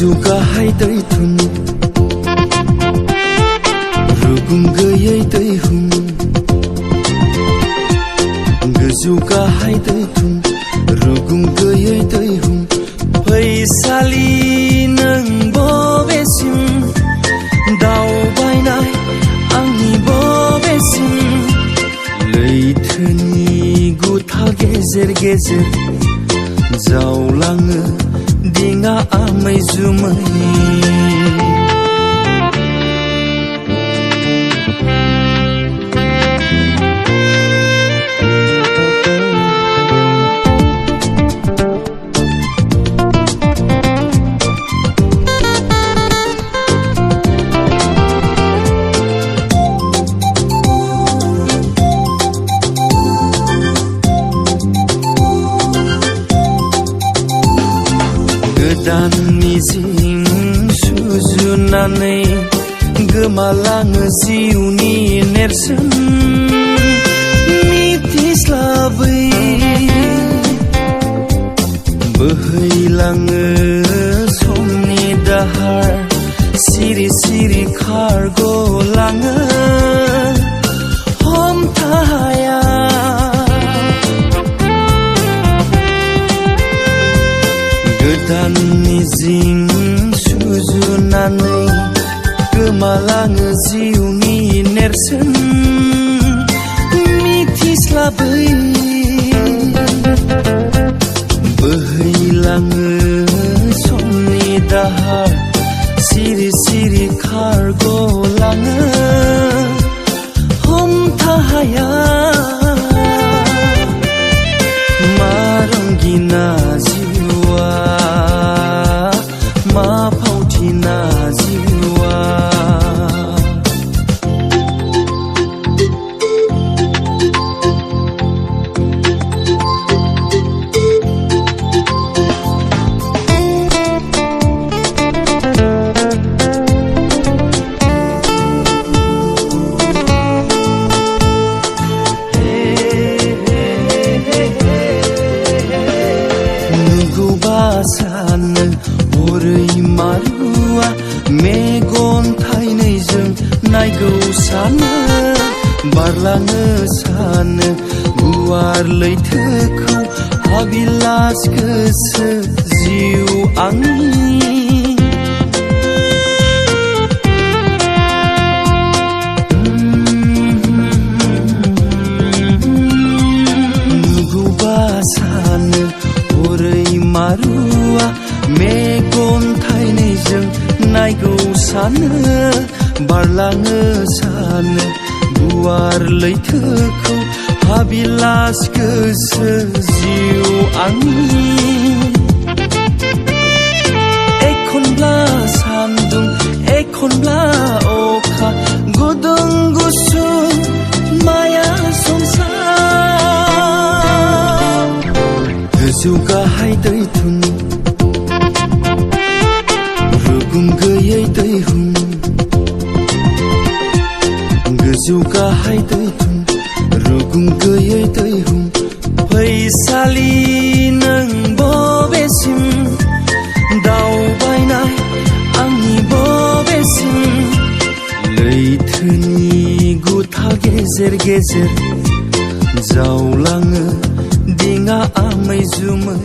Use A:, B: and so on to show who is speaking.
A: गोजौ गाहाय दैथुन रुगुं गैयै दैहुं गोजौ गाहाय दैथुन रुगुं गैयै दैहुं फैसालि नों बबेसिम दावबायनाय आंनि बबेसिम लैथोनि गुथा गेजेर गेजेर जावलाङो दिङा आमै जुमै गोदान मिजिं सुजुनानै गोमालाङो जिउनि नेरसोन मिथिस्लाबै बोहैलाङो समनि दाहार सिरि सिरि खारग'लाङो हमथाया गोदान मिजिं सुजुनानै गोमालाङो जिउनि नेरसोन मिथिस्लाबै बोहैलाङो समनि दाहार सिरि सिरि खारग'लाङो हमथाहाया मा रंगिना जिउआ मा फावथिना जिउआ सानो हरै मारुआ मेगन थाइनैजों नायगौ सानो बारलाङो सानो गुवार लैथोखौ हाबिलास गोसो जिउ आंनि नुगौबा सानो हरै मारुआ मेगन थाइनैजों नायगौ सानो बारलाङो सानो गुवार लैथोखौ हाबिलास गोसो जिउ आंनि एखनब्ला सान्दुं एखनब्ला अखा गुदुं गुसु माया संसार गोजौ गाहाय दैथुन रुगुं गैयै दैहुं गोजौ गाहाय दैथुन रुगुं गैयै दैहुं फैसालि नों बबेसिम दावबायनाय आंनि बबेसिम लैथोनि गुथा गेजेर गेजेर जावलाङो दिङा आमै जुमै